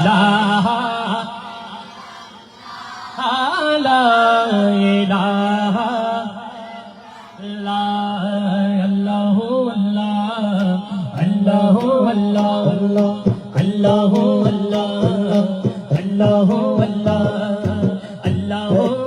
ইলাহা লা ইলাহা আল্লাহু আল্লাহ আল্লাহু আল্লাহ আল্লাহু আল্লাহ আল্লাহু আল্লাহ আল্লাহু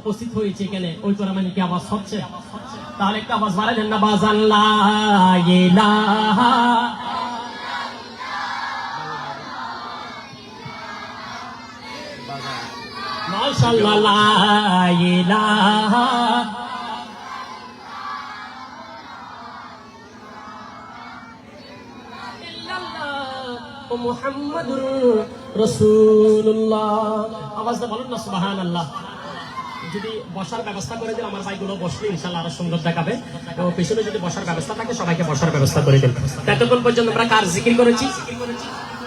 উপস্থিত হয়েছে এখানে ওই করে মানে কি আওয়াজ হচ্ছে তাহলে একটা আওয়াজ বাড়ালেন না বাজান লা ইলাহা মাশাআল্লাহ লা ইলাহা ইল্লাল্লাহ মুহাম্মাদুর রাসূলুল্লাহ আওয়াজটা বলুন না সুবহানাল্লাহ যদি বসার ব্যবস্থা করে দিন, আমার ভাইগুলো বসলে ইনশাল্লাহ আরো সুন্দর দেখাবে। তো পিছনে যদি বসার ব্যবস্থা থাকে সবাইকে বসার ব্যবস্থা করে দিন। ততক্ষণ পর্যন্ত আমরা কার জিকির করেছি?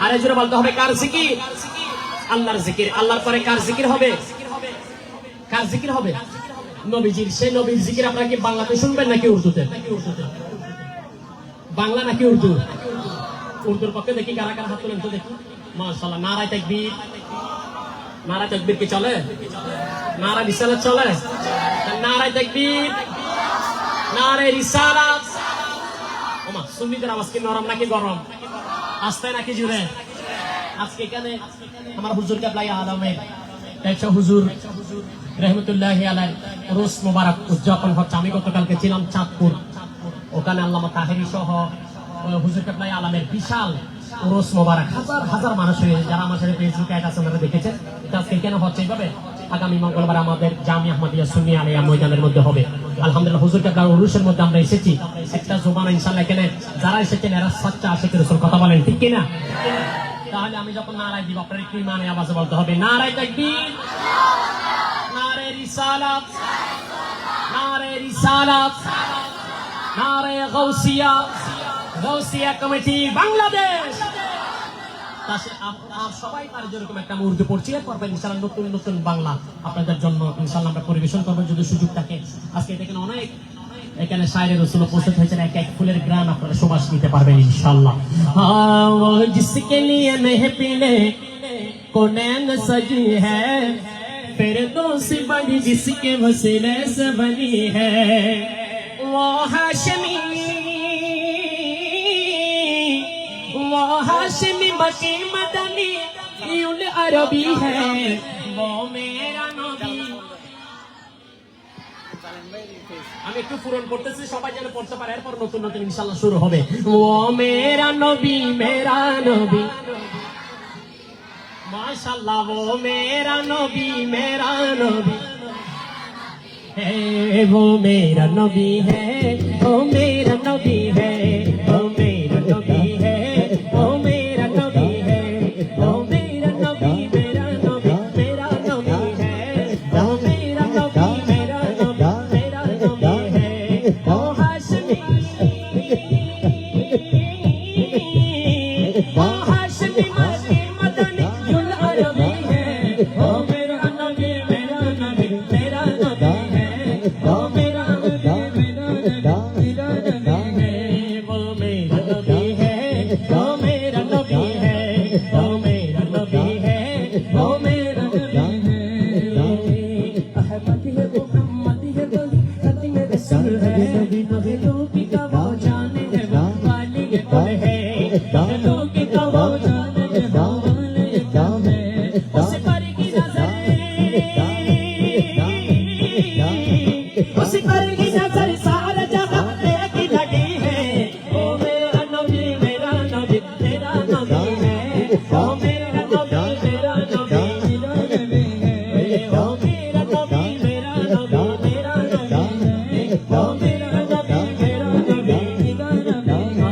আরে জোরে বলতে হবে কার জিকির? আল্লাহর জিকির। আল্লাহর পরে কার জিকির হবে? কার জিকির হবে? নবীজির। সেই নবীর জিকির আপনারা কি বাংলাতে শুনবেন নাকি উর্দুতে? বাংলা নাকি উর্দু? উর্দুর পক্ষে দেখি কারা কারা হাত তুলেন তো দেখি। মাশাআল্লাহ। নারায়ে তাকবীর। নারায়ে তাকবীর কি চলে? নারায়ে রিসালাত চলে? নারায়ে তাকবীর, নারায়ে রিসালাত। ওমা, সুন্নিদের আওয়াজ কি নরম নাকি গরম? আস্তে নাকি জোরে? আজকে এখানে আমার হুজুর কেবলাই আলমের একশো হুজুর রহমতুল্লাহি আলাইহি রোজ মোবারক উদযাপন হচ্ছে। আমি গতকালকে ছিলাম চাঁদপুর, ওখানে আল্লামা তাহেরি সহ হুজুর কেবলাই আলমের বিশাল রোজ মোবারক, হাজার হাজার মানুষ হয়েছে। যারা আমার সাথে ফেসবুক অ্যাড আছে ওনারা দেখেছেন। আজকে কেন হচ্ছে এইভাবে? আগামী মঙ্গলবার আমাদের জামিয়া আহমদিয়া সুন্নি আলিয়া ময়দানের মধ্যে হবে। আলহামদুলিল্লাহ হুজুর কেবলার উরুসের মধ্যে আমরা এসেছি। একটা জোবান ইনশাআল্লাহ এখানে যারা এসেছেন এরা সাচ্চা আশিকের রাসূল, কথা বলেন ঠিক কিনা? তাহলে আমি যখন নারায়ে দিব আপনার একটু ইমানে আওয়াজে বলতে হবে নারায়ে তাকবীর, নারায়ে রিসালাত, নারায়ে রিসালাত, নারায়ে গাউসিয়া, গাউসিয়া কমিটি বাংলাদেশ। সবাই তার যেরকম একটা উর্দু পড়ছি, এরপর ইনশাআল্লাহ নতুন নতুন বাংলা আপনাদের জন্য ইনশাআল্লাহ আমরা পরিবেশন করবো যদি সুযোগ থাকে। আজকে দেখেন অনেক এখানে শায়রে রসুল উপস্থিত হয়েছেন। এক এক ফুলের গ্রাম আপনারা সুবাস নিতে পারবেন ইনশাআল্লাহ। জিসকে লিয়ে মেহফিলে কোনैन सजी है, फिरदौसी बनी जिसके वसीले से बनी है, वो हाशमी, वो हाशमी मकी मदनी यूल अरबी है, वो मेरा नबी। আমি একটু পূরণ করতেছি, সবাই যেন পড়তে পারে, এরপর নতুন নতুন ইনশাআল্লাহ শুরু হবে। ও মেরা নবী, মেরা নবী, माशाअल्लाह वो मेरा नबी, मेरा नबी है, वो मेरा नबी है, वो मेरा नबी है, वो मेरा नबी है, वो मेरा नबी है, वो मेरा नबी, मेरा नबी, मेरा नबी है, वो मेरा नबी, मेरा नबी, मेरा नबी है, वो हाशमी, वो हाशमी मदनी युल अरबी है, वो मेरा नबी, मेरा नबी, मेरा नबी है, वो मेरा नबी, मेरा नबी, मेरा नबी है, वो मेरा नबी है, वो मेरा नबी है, वो मेरा नबी है, वो मेरा नबी है। अहमदी है मुहम्मदी है वली नबी में रसूल है, नबी लोकी का वो जाने है, वो वाली है कुल है, लोकी का वो जाने है, वो वाली है कुल है। उसे पर की नजर, उसे पर की नजर सारा जहां एक लगी है, ओ मेरा नबी, मेरा नबी, मेरा नबी है, ओ मेरा नबी, मेरा नबी, मेरा नबी है, ओ मेरा नबी, मेरा नबी, मेरा नबी है, ओ मेरा नबी, मेरा नबी, मेरा नबी है।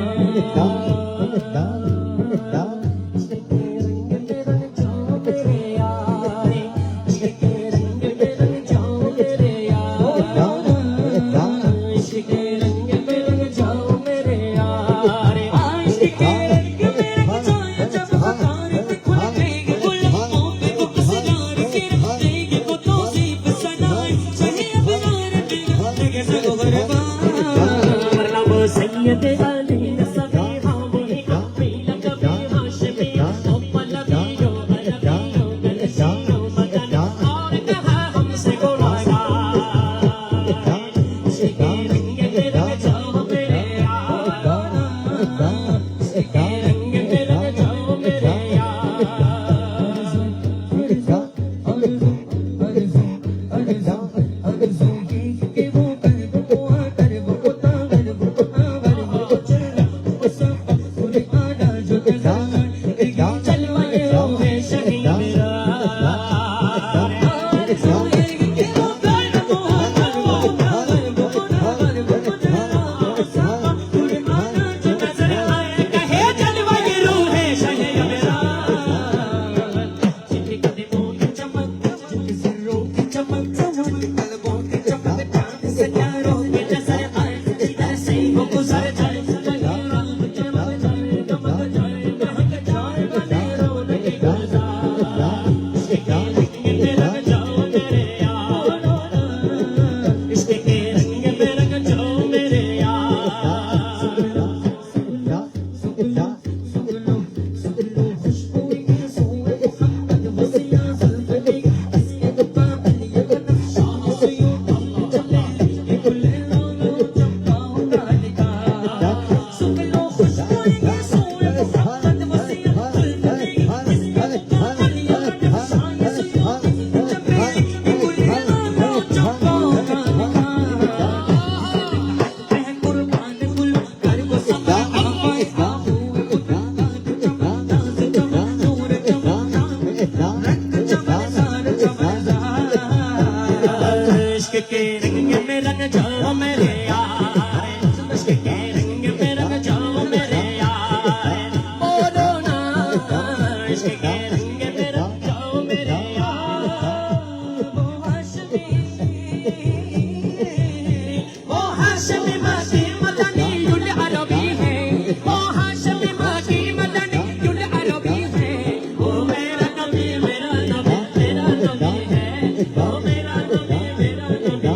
सैयद अली नसबी हावी काफिल कभी हाशमी ओ पलवी यो अलवी यो गलसी यो मदन और कहा हमसे गुनाहगार, इश्क़ रंग में रंग जाओ मेरे यार, इश्क़ रंग में रंग जाओ मेरे यार। चमक इश्क के रंग में रंग जाओ मेरे यार वो हाशमी माकी मदनी युल अरबी है वो हाशमी माकी मदनी युल अरबी है वो मेरा नबी है वो मेरा नबी मेरा नबी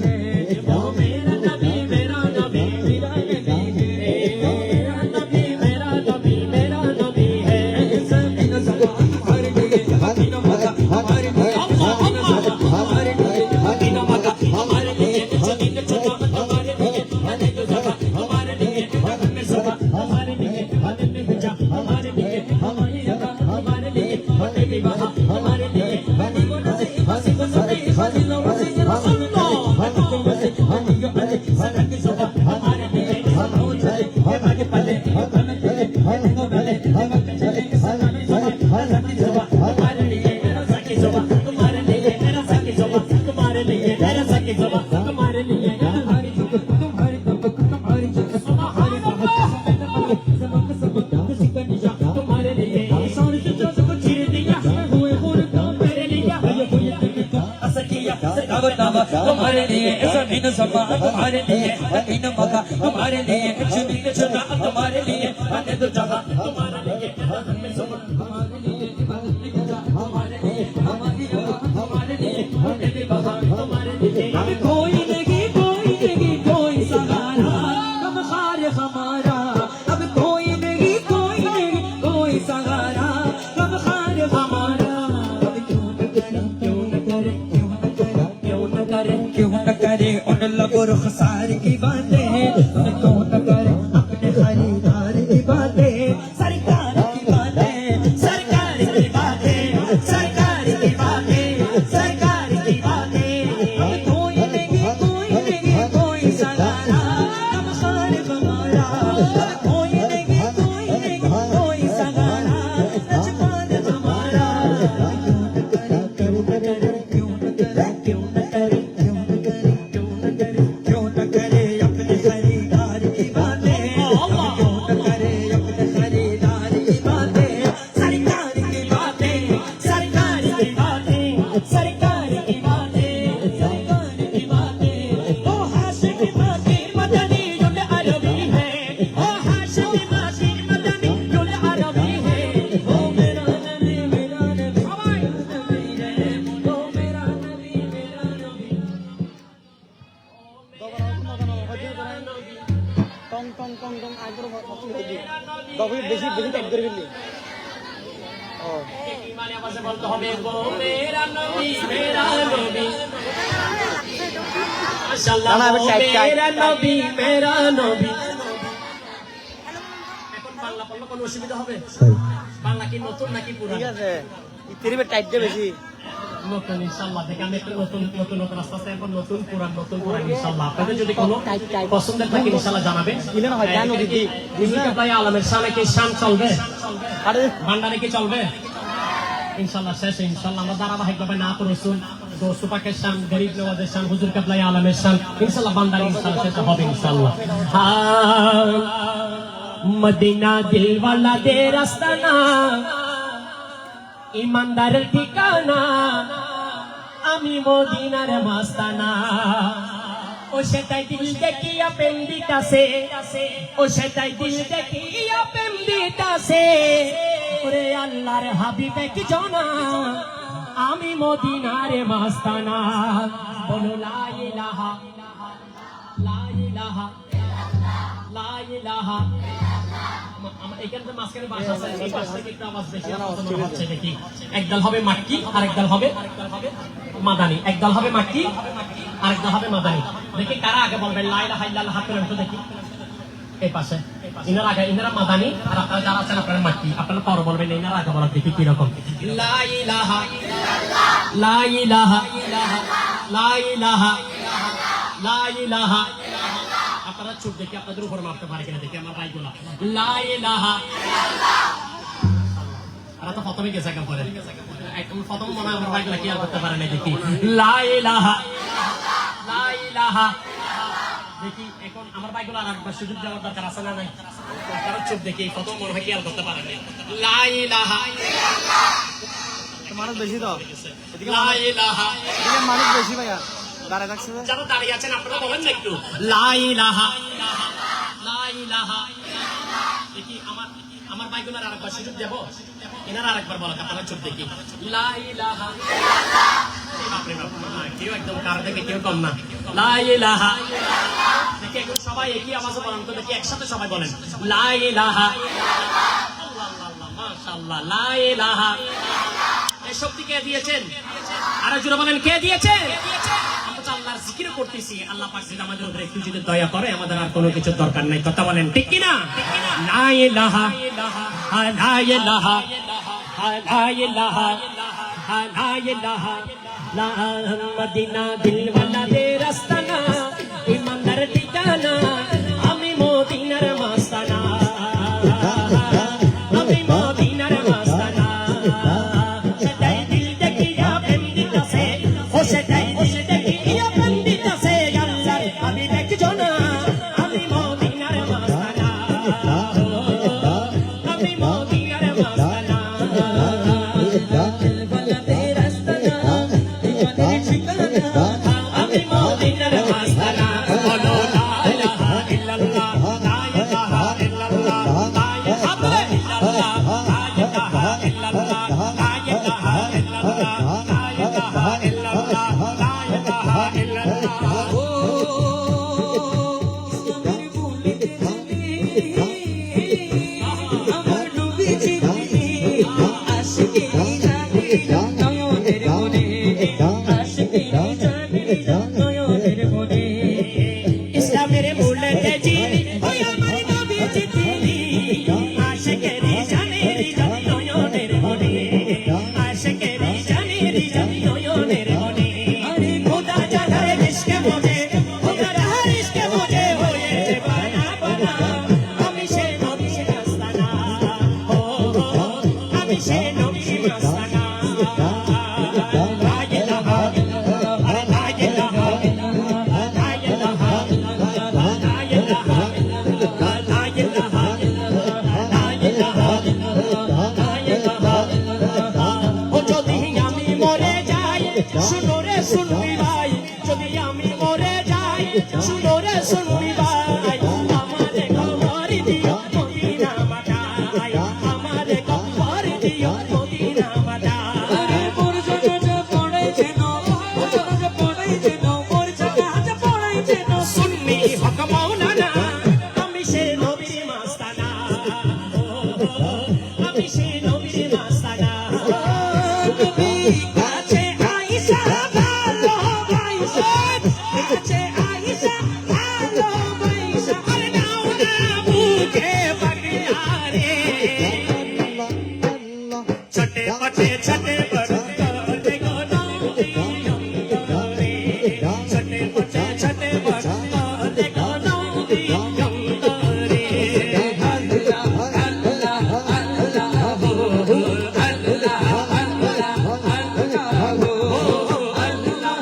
है वो मेरा नबी मेरा नबी मेरा नबी है मेरा नबी मेरा नबी मेरा नबी है समीन सगा हमारे लिए हकीनो मगा हमारे लिए हमारे लिए हकीनो मगा हमारे लिए जमीन चुका हमारे लिए अने तो जगा हमारे लिए बदन में सगा हमारे लिए बदन में बचा हमारे लिए हमारी जगह हमारे लिए बड़े विवाह हमारे लिए बड़ी बोला से हंसी को सभी हंसी लो से सुनो हंसी को से हंसी को अरे सनक सगा हमारे लिए हम हो चले हमारे पले हम चले हम को भले हम चले सनक सगा हंसी सगा हमारे लिए मेरा सखी सगा तुम्हारे लिए मेरा सखी सगा तुम्हारे लिए मेरा सखी सगा तुम्हारे लिए हमारी तुम्हारी तुम्हारी तुम्हारी सबक सबक किसी का निशा तुम्हारे लिए सारे जो सब चीर दिया हुए हुए मेरे लिए हुए असकिया सदावत नामा तुम्हारे लिए जमीन समा तुम्हारे लिए हकीन मगा तुम्हारे लिए जमीन चुका तुम्हारे लिए अने तो जगह तुम्हारे लिए बदन में सब हमारे लिए बदन में गजा हमारे लिए हमारी जगह हमारे लिए बड़े विवाह हमारे लिए अब कोई नहीं कोई सहारा हम खार हमारा अब कोई नहीं कोई सहारा हम खार हमारा अब क्यों न करे क्यों न करे क्यों न करे क्यों न करे क्यों न करे उन लोगों रुखसार की बातें क्यों न करे अपने खरीदार की बातें सरकार की बातें सरकार की बातें सरकार की बातें सरकार की बातें अब कोई नहीं कोई सहारा हम खार हमारा अब कोई नहीं कोई सहारा नचमान हमारा क्यों न करे क्यों न करे क्यों न करे क्यों न करे क्यों न करे क्यों न करे क्यों न करे अपने खरीदार की बातें क्यों न करे अपने खरीदार की बातें सरकार की बातें सरकार की बातें सरकार की बातें सरकार की बातें ओ हाशिमी माकी मदनी युल अरबी है ओ हाशिमी माकी मदनी युल अरबी है ओ मेरा नबी हमारा नबी है ओ मेरा नबी টং টং টং টং আগর বাবু বেশি বেশি টাইপ করে ফেললি ও মানে আওয়াজে বলতে হবে গো মেরা নবী মাশাআল্লাহ মেরা নবী এখন বাংলা বললে কোনো অসুবিধা হবে বাংলা কি নতুন নাকি পুরানো ঠিক আছে ইতিরিবে টাইপ দে বেশি নতুন ইনশাআল্লাহ দেখে আমি একটু নতুন আস্তে আস্তে এখন নতুন পুরান ইনশাআল্লাহ আপনাদের যদি কোনো পছন্দের থাকে ইনশাআল্লাহ জানাবেন ইলেন হয় জানো দিদি বুঝলে ভাই আলমের শানে কি শান চলবে আরে ভান্ডারে কি চলবে ইনশাআল্লাহ শেষ ইনশাআল্লাহ আমরা ধারাবাহিকভাবে না রসুল দোস্ত পাকের শান গরিব নওয়াজের শান হুজুর কাবলাই আলমের শান ইনশাআল্লাহ ভান্ডারে ইনশাআল্লাহ শেষ হবে ইনশাআল্লাহ মদিনা দিলওয়ালা দে রাস্তানা ইমানদারের ঠিকানা আমি মদিনার মাস্তানা ও সেটাই দিল দেখিয়া প্রেম দিতাছে ও সেটাই দিল দেখিয়া প্রেম দিতাছে ওরে আল্লাহর হাবিবে কি জানা আমি মদিনার মাস্তানা বলো লা ইলাহা লা ইলাহা লা ইলাহা আমার এখানে মাঝখানে বাসা আছে এই পাশ থেকে একটু আওয়াজ বেশি হচ্ছে দেখি একদল হবে মাক্কি আর একদল হবে মাদানি একদল হবে মাক্কি আর একদল হবে মাদানি দেখি কারা আগে বলবেন লা ইলাহা ইল্লাল্লাহ হাত করে দেখি এই পাশে ইনারা মাদানি আর আপনারা যারা আছেন আপনারা মাক্কি আপনারা পরে বলবেন ইনারা আগে বলা দেখি কি রকম লা ইলাহা লা ইলাহা লা ইলাহা লা ইলাহা আপনারা চুপ দেখি আপনাদের উপর মারতে পারে কিনা দেখি আমার ভাইগুলা লা ইলাহা আর তো প্রথমে গেছে কেন পরে একদম প্রথম মনে আমার ভাইগুলা কি আর করতে পারে না দেখি লা ইলাহা লা ইলাহা দেখি এখন আমার ভাইগুলো আর একবার সুযোগ দেওয়ার দরকার আছে না নাই? কারণ চুপ দেখি কত মনে হয় খেয়াল করতে পারেন। লা ইলাহা মানুষ বেশি তো লা ইলাহা এদিকে মানুষ বেশি ভাইয়া দাঁড়ায় থাকছে যে। যারা দাঁড়িয়ে আছেন আপনারা বলেন না একটু লা ইলাহা লা ইলাহা। দেখি আমার ভাইগুলোর আরেকবার সুযোগ দেব, এনারা আরেকবার বলা আপনারা চুপ দেখি লা ইলাহা। বাপরে বাপ, কেউ একদম কার থেকে কেউ কম না। লা ইলাহা। দেখি এখন সবাই একই আওয়াজে বলেন তো, দেখি একসাথে সবাই বলেন লা ইলাহা। আল্লাহ আল্লাহ মাশাআল্লাহ, লা ইলাহা। এই শক্তি কে দিয়েছেন? আরো জোরে বলেন কে দিয়েছেন? আমরা তো আল্লাহর জিকির করতেছি, আল্লাহ পাক যদি আমাদের উপরে একটু যদি দয়া করে আমাদের আর কোনো কিছু দরকার নাই। কথা বলেন ঠিক কি না? লা ইলাহা লা ইলাহা লা ইলাহা লা ইলাহা লা মদিনা দিলওয়ালাদের আস্তানা, ইমানদার ঠিকানা, আমি মদিনার মাস্তানা, আমি মদিনার মাস্তানা। সেটাই দিল দেখিয়া প্রেম দিতেছে, ও সেটাই দিল দেখিয়া প্রেম দিতেছে, আল্লাহর আমি দেখছো না, আমি মদিনার মাস্তানা, আমি মদিনার মাস্তানা। আমি মদিনার মাস্তানা, বলো লা ইলাহা ইল্লাল্লাহ, লা ইলাহা ইল্লাল্লাহ, লা ইলাহা ইল্লাল্লাহ, লা ইলাহা ইল্লাল্লাহ, লা ইলাহা ইল্লাল্লাহ, লা ইলাহা ইল্লাল্লাহ, লা ইলাহা ইল্লাল্লাহ। ও ইসলামের বলিতে আমার নবীজি আশিকি জানি নয়নের মনে, আশিকি জানি নয়নের মনে, ইসলামের বলিতে চিনি ওই আমার নবীজি তিনি, আশিকের জানি নয়নের মনে, আশিকের জানি নয়নের মনে। আরে খোদা জানার ইশকে মনে, খোদার ইশকে মনে হয়েছে বানা বানা, আমি সে নবীর আস্তানা, ও আমি সে নবীর আস্তানা। লা ইলাহা ইল্লাল্লাহ, লা ইলাহা ইল্লাল্লাহ, লা ইলাহা ইল্লাল্লাহ, লা ইলাহা ইল্লাল্লাহ, লা ইলাহা ইল্লাল্লাহ, লা ইলাহা ইল্লাল্লাহ, লা ইলাহা ইল্লাল্লাহ। ও যদি আমি মরে যাই, শুনো রে শুনবি ভাই, যদি আমি মরে যাই, শুনো রে শুনবি ভাই, আমারে খবর দিও মদিনা মাতায়, আমারে খবর দিও মদিনা মাতায়। মোর জানাজা পড়াইছে না, মোর জানাজা পড়াইছে না, মোর জানাজা পড়াইছে না, সুন্নি হক মাওলানা, আমি সে নবীর মাস্তানা, আমি সে নবীর মাস্তানা। নবী কাছে আইসা ভালোবাইসা, কাছে আইসা ভালোবাইসা, আরে নাও না বুকে পাগলা রে, ছটে পটে ছটে পটে দেখো নবী অন্তরে, ছটে পটে ছটে পটে দেখো নবী অন্তরে। আল্লাহ আল্লাহ আল্লাহ হো, আল্লাহ আল্লাহ আল্লাহ হো, আল্লাহ আল্লাহ আল্লাহ হো, আল্লাহ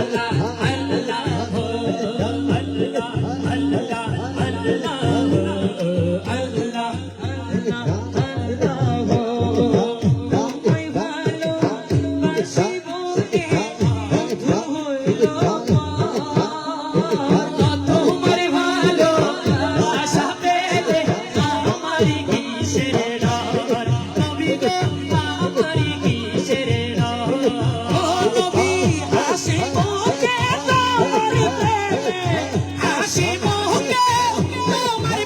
আল্লাহ আল্লাহ হো, আল্লাহ আল্লাহ আল্লাহ হো, আল্লাহ আল্লাহ আল্লাহ হো। তোমায় ভালোবাসি বলে বন্ধু হইল তোমার ভালোবাসা পেলে আমারই কিসের ডর, নবী গো আমারই কিসের ডর। ও নবী হাসি মুখে তোমার প্রেমে, হাসি মুখে তোমার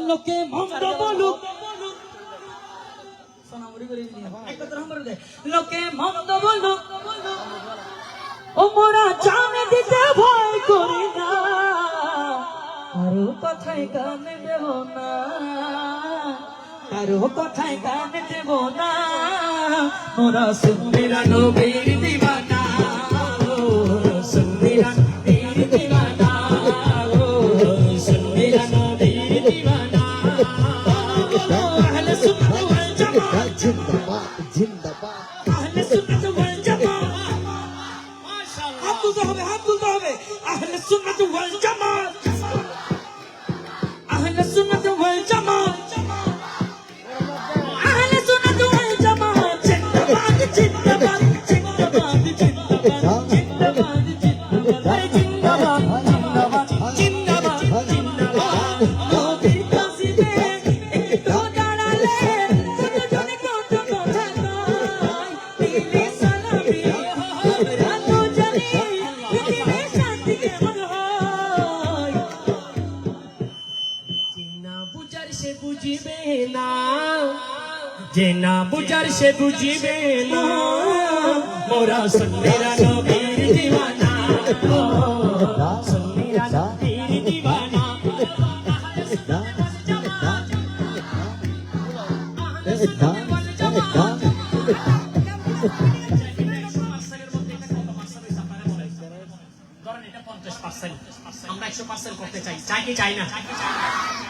লোকে মন্দ বলুক সোনামুড়ি করে দিলি একটা তো নম্বর দে লোকে মন্দ বলুক ও মোরা জান দিতে ভয় করি না কারো কথায় কান দেব না কারো কথায় কান দেব না মোরা সুন্নিরা নবীর দিওয়ানা সুন্নিরা নবীর দিওয়ানা সুন্নিরা নবীর দিওয়ানা আহলে সুন্নাত ওয়াল জামাত জিন্দাবাদ জিন্দাবাদ আহলে সুন্নাত ওয়াল জামাত মাশাআল্লাহ হাত তুলতে হবে আহলে সুন্নাত ওয়াল জামাত আহলে সুন্নাত ওয়াল জামাত আহলে সুন্নাত ওয়াল জামাত জিন্দাবাদ জিন্দাবাদ জিন্দাবাদ জিন্দাবাদ জিন্দাবাদ জিন্দাবাদ জিন্দাবাদ জিন্দাবাদ জিন্দাবাদ নবীর কাসিবে একটু দাঁড়ালে দুজনে কত কথা কয় দিলে সালামি রাতো জানি পৃথিবী শান্তি কেমন হয় জিনা বুঝার সে বুঝিবে না যে না বুঝার সে বুঝিবে না মোরা সুন্নিরা নবীর দিওয়ানা সুন্নিরা নবীর দিওয়ানা ধরেন এটা 50%, আমরা 100% করতে চাই, চাই কি চাই না?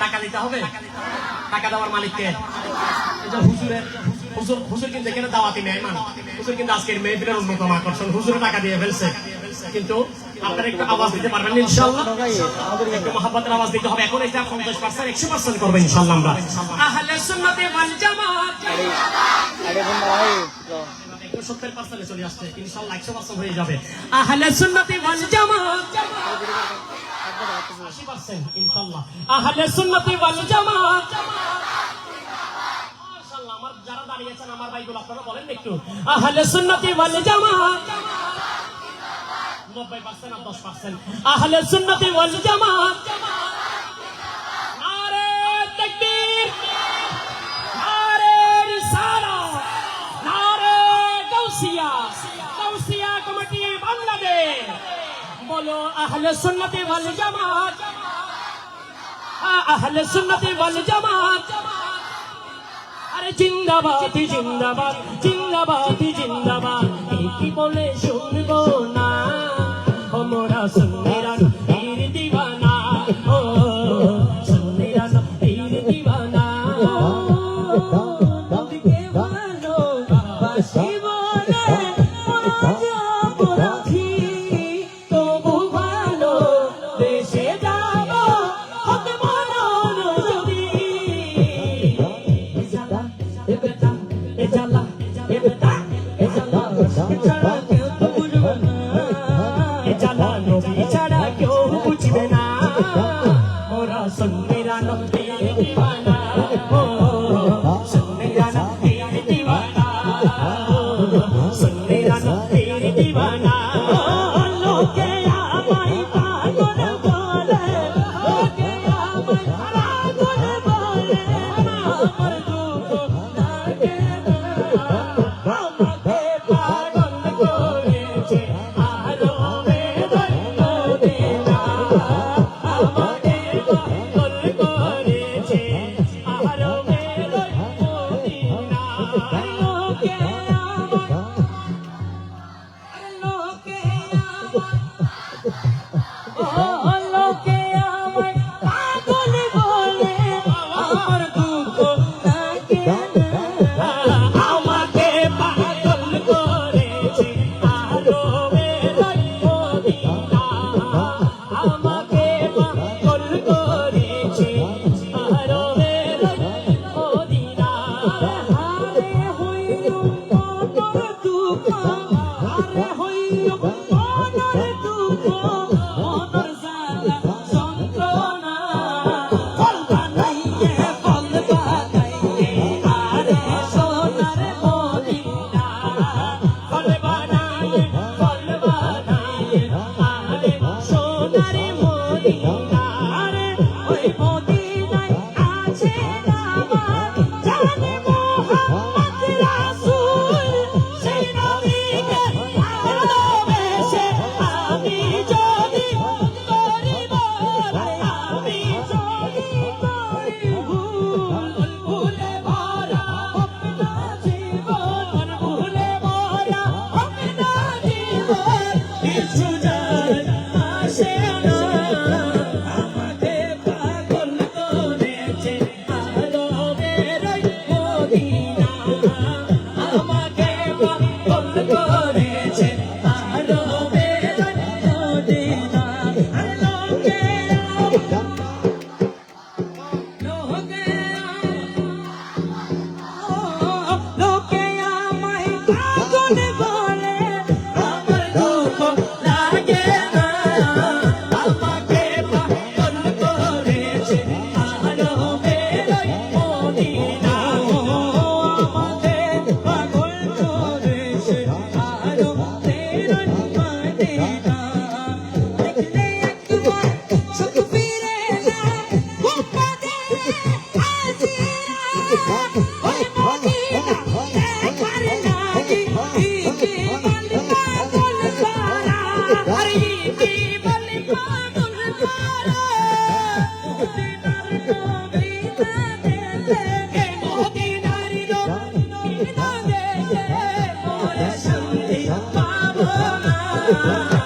টাকা দিতে হবে, টাকা দেওয়ার মালিককে এটা হুজুর কিন্তু এখানে দাওয়াতি মেহমান, হুজুর কিন্তু আজকের মেহফিলের অন্যতম আকর্ষণ, হুজুর টাকা দিয়ে ফেলছে, কিন্তু আপনারা একটু আওয়াজ দিতে পারবেন ইনশাআল্লাহ, একটু মহব্বতের আওয়াজ দিতে হবে। এখন এটা 50%, 100% করবে ইনশাআল্লাহ আমরা। আহলে সুন্নাতে ওয়াল জামাত একটু 70% চলে আসছে, ইনশাআল্লাহ 100% হয়ে যাবে। আহলে সুন্নাতে ওয়াল জামাত 80% ইনশাআল্লাহ। আহলে সুন্নাতে ওয়াল জামাত মাশাআল্লাহ। আমার যারা দাঁড়িয়ে আছেন আমার ভাইগুলো আপনারা বলেন একটু আহলে সুন্নাতে ওয়াল জামাত 90% আর 10%। আহলে সুন্নাতে ওয়াল জামাত নারে তাকবীর, নারে রিসালাত, নারে গাউসিয়া, গাউসিয়া কমিটি বাংলাদেশ। বলো আহলে সুন্নাতে ওয়াল জামাত, আহলে সুন্নাতে ওয়াল জামাত। আরে জিন্দাবাদ জিন্দাবাদ জিন্দাবাদ জিন্দাবাদ, কি বলে শুনবো না ও মোরা সুন্নিরা নবীর দিওয়ানা, ও সুন্নিরা নবীর দিওয়ানা। নবীকে ভালোবাসি বলে মোরা অপরাধী, তবু ভালো দেশে যাব হতে মরণ যদি। এ বেটা এ জালা এ বেটা এ জালা ছাড়া কেউ তো বুঝবে না, এ জালা নবী ছাড়া কেউ বুঝবে না। মোরা সুন্নিরা নবীর দিওয়ানা, ও সুন্নিরা নবীর দিওয়ানা, সুন্নিরা নবীর দিওয়ানা। লোকে আমায় পাগল বলে, লোকে আমায় পাগল বলে, আমার দুঃখ লাগে না, আমাকে পাগল করেছে আরো বেদনা দেনা, আমাকে পাগল করেছে আরো বেদনা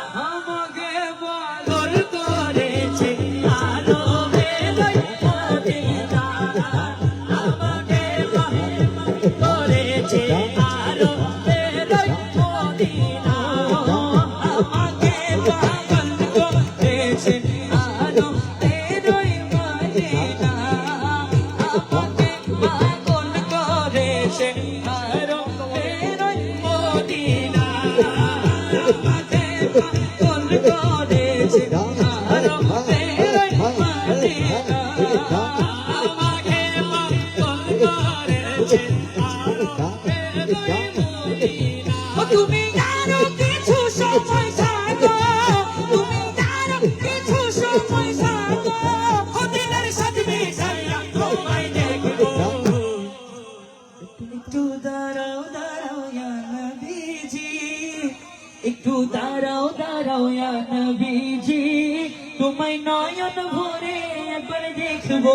আমাকে পাগল করেছে আলো বেলায় মদিনা আমাকে পাগল করেছে আলো বেলায় মদিনা আমাকে পাগল করেছে আলো বেলায় মদিনা আমাকে পাগল করেছে আলো বেলায় মদিনা তুমি আরো কিছু সময় থাকো তুমি আরো কিছু সময় থাকো দিনের সাথে মিশাইয়া তোমায় দেখবো একটু দাঁড়াও দাঁড়াও ইয়া নবীজি একটু দাঁড়াও দাঁড়াও ইয়া নবীজি তোমায় নয়ন ভরে একবার দেখবো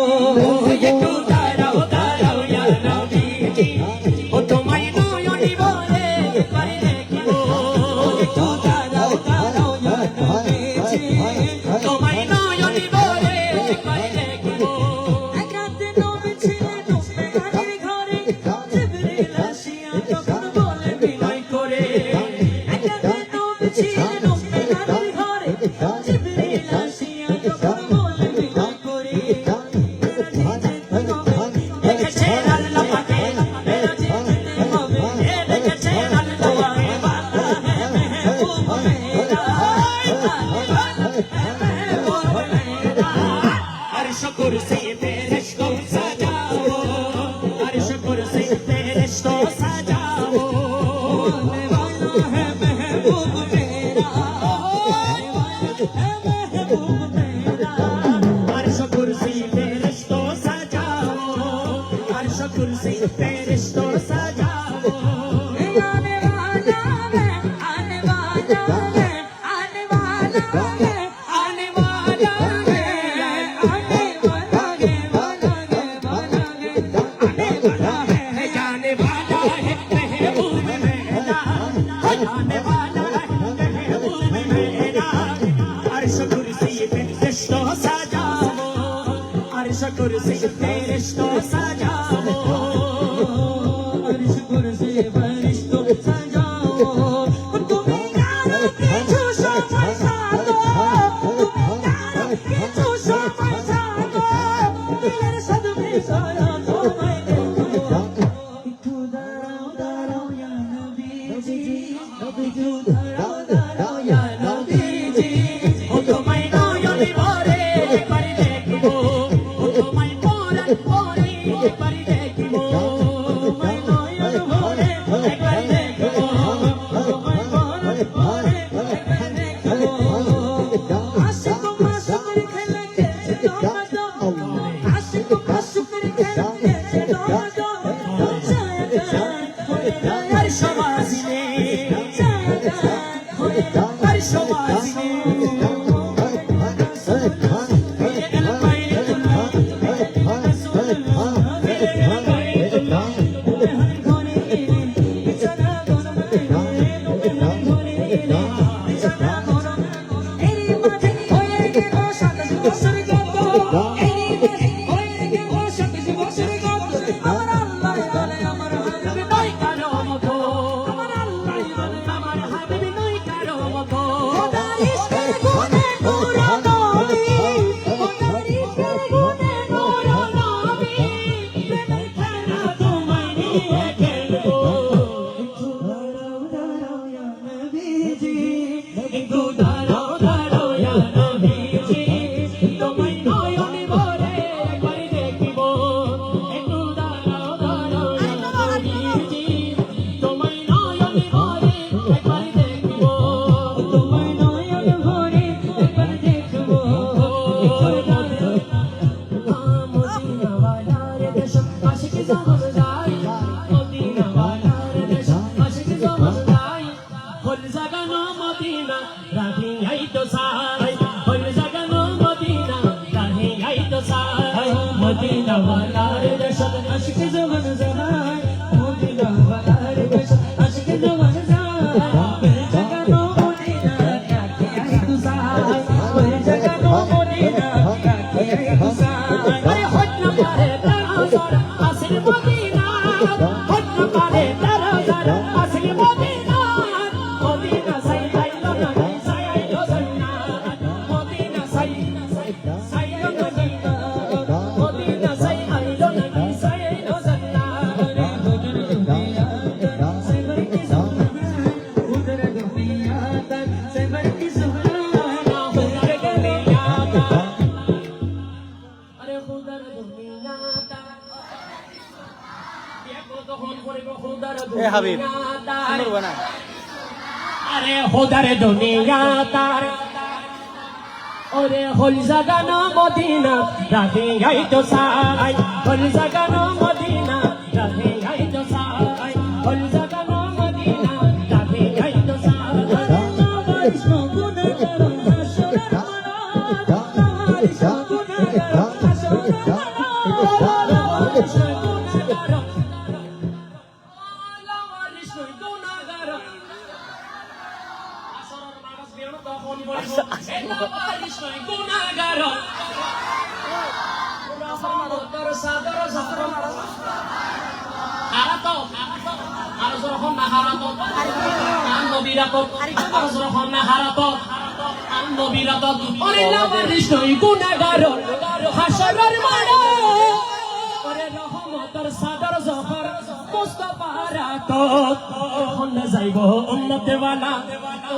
একটু দাঁড়াও দাঁড়াও ইয়া নবীজি ও তোমায় নয়ন ভরে একবার দেখবো একটু দাঁড়াও দাঁড়াও ইয়া নবীজি তোমায় নয়ন ভরে একবার দেখবো এক রাতে নবী ছিলেন উম্মে ঘরে জিবরিল আসিয়া তখন বলে বিনয় করে এক রাতে নবী ছিলেন উম্মে ঘরে জিবরিল আসিয়া তখন বলে বিনয় করে দেখেছেন আল্লাহ পাকে মেরা জিতে হবে দেখেছেন আল্লাহ পাকে বান্দা है महबूब मेरा महबूब मेरा अर्श कुर्सी फरिश्तों सजाओ अर्श कुर्सी फरिश्तों सजाओ आने वाला है महबूब मेरा आने वाला है महबूब मेरा अर्श कुर्सी फरिश्तों सजाओ अर्श कुर्सी फरिश्तों सजाओ आने वाला है आने वाला है आने वाला है आने वाला है आने वाला है वाला है वाला है आने वाला है जाने वाला है महबूब मेरा आने वाला है महबूब मेरा अर्श कुर्सी फरिश्तों सजाओ अर्श कुर्सी फरिश्तों सजाओ अर्श कुर्सी फरिश्तों सजाओ तुम्हें यारो কিছু সময় থাকো तुम्हें यारो কিছু সময় থাকো দিলের সাথে মিশায়া তোমায় দেখবো একটু দাঁড়াও দাঁড়াও ইয়া নবীজি একটু দাঁড়াও দাঁড়াও ইয়া নবীজি ও তোমায় নয়ন ভরে একবার দেখবো ও তোমায় পরাণ ভরে একবার দেখবো তোমায় নয়ন ভরে একবার দেখবো তোমায় পরাণ ভরে একবার দেখবো আশিক মাশুকের খেলা খেলছে দমাদম আশিক মাশুকের খেলা খেলছে দমাদম জায়গান হয়ে যায় আরশ ওয়াজিনে জায়গান হয়ে যায় আরশ ওয়াজিনে আশিক মদিনা ওয়ালার দেশত আশিক জমান জানাই মদিনা ওয়ালার দেশত আশিক জমান জানাই জাগানো মদিনা কাকে আই তুসাই ওই জাগানো মদিনা কাকে আই তুসাই আরে হজ না পারে তারা সারা আসিল মদিনা হজ না পারে তারা সারা আসিল মদিনা মদিনা সাই আইলো নবী সাই আইলো জান্নাত মদিনা সাই আইলো জান্নাত মদিনা সাই আইলো নবী সাই আইলো জান্নাত হুজুর দুনিয়া সাই বরকি সুবহান হুজুর দুনিয়া সাই বরকি সুবহান হুজুর দুনিয়া আরে হুজুর দুনিয়া এ হাবিব সুন্দর বানা আরে হোদার দুনিয়া তার ওরে হল জাগানো মদিনা রাধে গাই তো সাই হল জাগানো মদিনা রাধে গাই তো সাই হল জাগানো মদিনা রাধে গাই তো সাই কৃষ্ণ গুণগান হাসর কৃষ্ণ গুণগান হাসর কৃষ্ণ যাইব উম্মতে ওয়ালা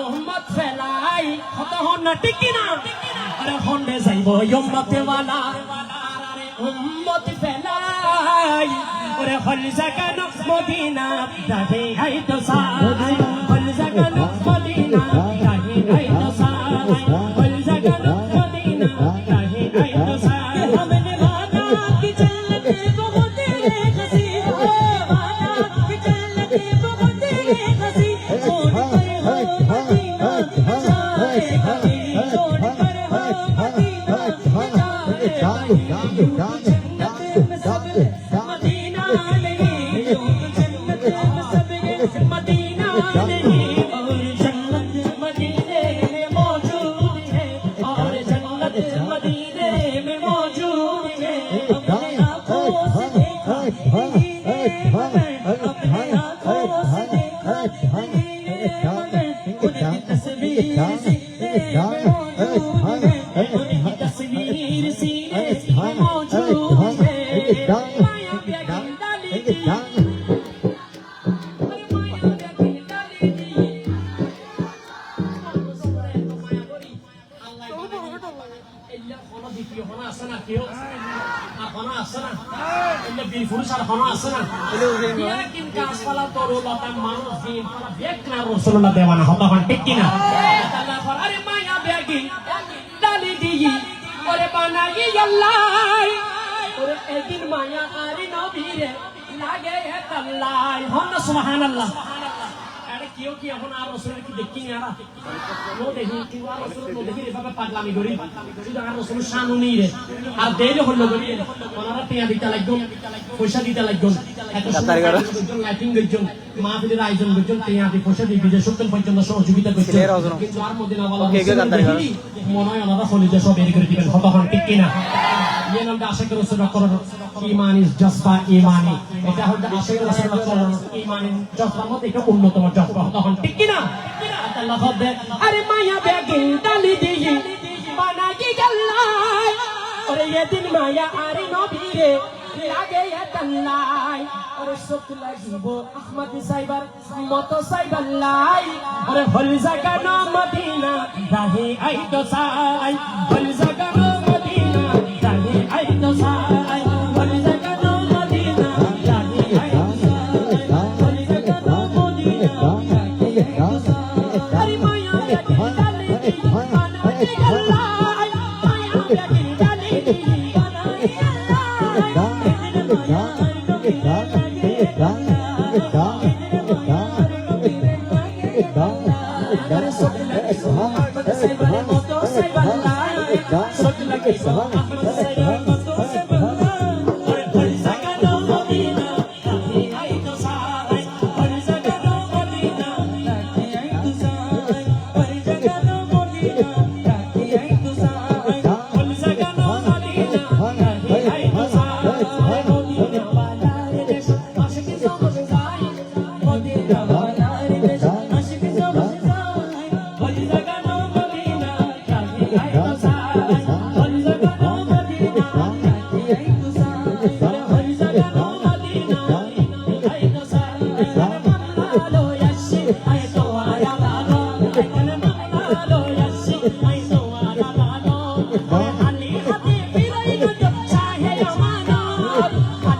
উম্মত ফেলাই কত হন ঠিক না আরে হন্ডে যাইব উম্মতে ওয়ালা উম্মত ফেলাই ওরে হল জাগানো মদিনা রাধে আই তো সাই হল জাগানো মদিনা রাধে আই তো সাই হল জাগানো মদিনা রাধে আই তো সাই हमने माना कि जन्नत बहुत हसी माना कि जन्नत बहुत हसी छोड़ कर हो मदीना जाए कभी छोड़ कर हो मदीना जाए मदीना नहीं जन्नत में सब मदीना नहीं और जन्नत मदीने में मौजूद है और जन्नत मदीने में मौजूद है अपने आँखों से देखा अपने आँखों से देखा उनकी तस्वीर सीने में मौजूद है उनकी तस्वीर सीने में मौजूद है माया प्यारी डाली दी দেওয়ানা হতো ঠিক কিনা আরে মায়া ব্যাগি ডালি দিই ওরে বানাই আল্লাহ ওরে একদিন মায়া আরে নবীরে লাগে আল্লাহ হন সুবহানাল্লাহ আরে কেউ কি এখন আর রাসূলের কি দেখি না নো দেখি কি আর রাসূল নো দেখি এভাবে পাগলামি করি শুধু আর রাসূলের শানও নেই রে আর দেইলে হলো করি ওনারা টিয়া দিতে লাগবে পয়সা দিতে লাগবে এত সুন্দর লাইটিং গজন মাহফিলের আয়োজন গজন টিয়া দি পয়সা দি বিজয় সুলতান পর্যন্ত সহযোগিতা করছে কিন্তু আর মদিনা ওয়ালা মনে হয় ওনারা ফলিজা সব বের করে দিবেন কত হন ঠিক কিনা ये नाम आशिक रसूल करो ईमान इज जज्बा ईमानी এটা হচ্ছে আশিক রাসূল ঈমানি জজ্বার মধ্যে এটা অন্যতম জজ্বা তখন ঠিক কি না আল্লাহ হবে আরে মায়া বেগিন ডালি দিই বানাই গল্লাই ওরে এদিন মায়া আরে নবীরে লাগে আল্লাহ ওরে সত লাগিব আহমদ সাইবার মতো সাইবার লাই ওরে হল জাগানো মদিনা রাহে আই তো সাই হল জাগানো মদিনা রাহে আই তো সাই হল জাগানো মদিনা রাহে আই তো সাই হল জাগানো মদিনা রাহে আই তো সাই আরে মায়া ডালি দি বানাই আল্লাহ মায়া ডালি দি বানাই আল্লাহ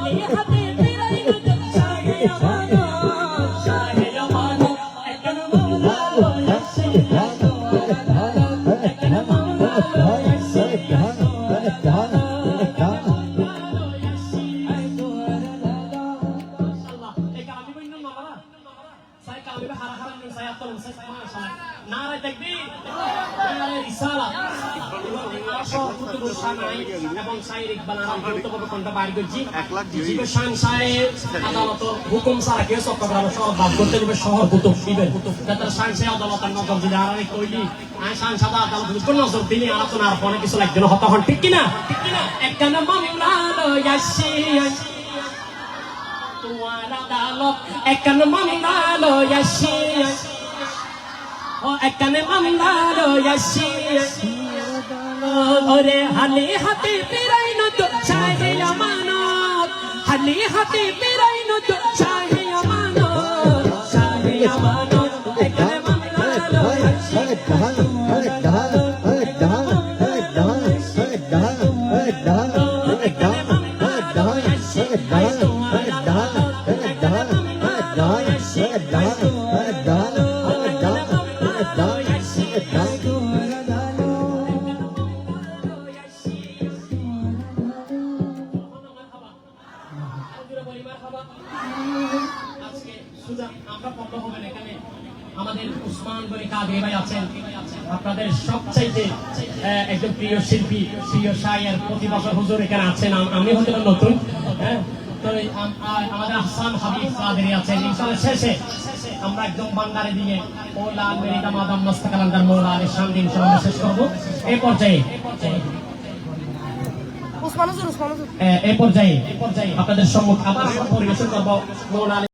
খালি হাতে ফিরাই না তো শাহে আমানত শাহে আমানত একখান মাওলা লয়াসি একখান মাওলা লয়াসি মাশাআল্লাহ এই কালামি বইন না বাবা সাই কালামি বে হারা হারা সাই আতল সাই মাশাআল্লাহ নারে তাকবীর নারে রিসালাত এবং শায়ের ইকবাল আরাম গুরুত্বপূর্ণ কণ্ঠ বাইর করছি জীবের শান সাহেব আদালত হুকুম ছাড়া কেউ চট্টগ্রাম শহর বাদ করতে দেবে শহর কুতুব দিবেন যাতে শান সাহেব আদালতের নজর যদি আড়াই কইলি শান সাদা আদালত কোন নজর দিলি আলোচনা আর ফোনে কিছু লাগবে না হতা হন ঠিক কিনা একখান মাওলা লয়াসি তোমার আদালত একখান মাওলা লয়াসি ও একখান মাওলা লয়াসি ওরে হালি হাতে ফিরাই না তো শাহে আমানত হালি হাতে ফিরাই না তো শাহে আমানত একখান মাওলা লয়াসি আমাদের উসমান গনি কাদের ভাই আছেন আপনাদের সবচাইতে একজন প্রিয় শিল্পী প্রিয় শায়ের প্রতি বছর হুজুর এখানে আছেন আমি হয়তো নতুন তো আমাদের আহসান হাবিব কাদেরি আছেন ইনশাআল্লাহ শেষে আমরা একদম বান্দারে দিয়ে ও লাল মেরিদা মাদাম মস্তাকালান্দার মৌলা আলী শামদি ইনশাআল্লাহ শেষ করব এই পর্যায়ে আপনাদের সম্মুখ আমরা পরিবেশন করবো মৌলা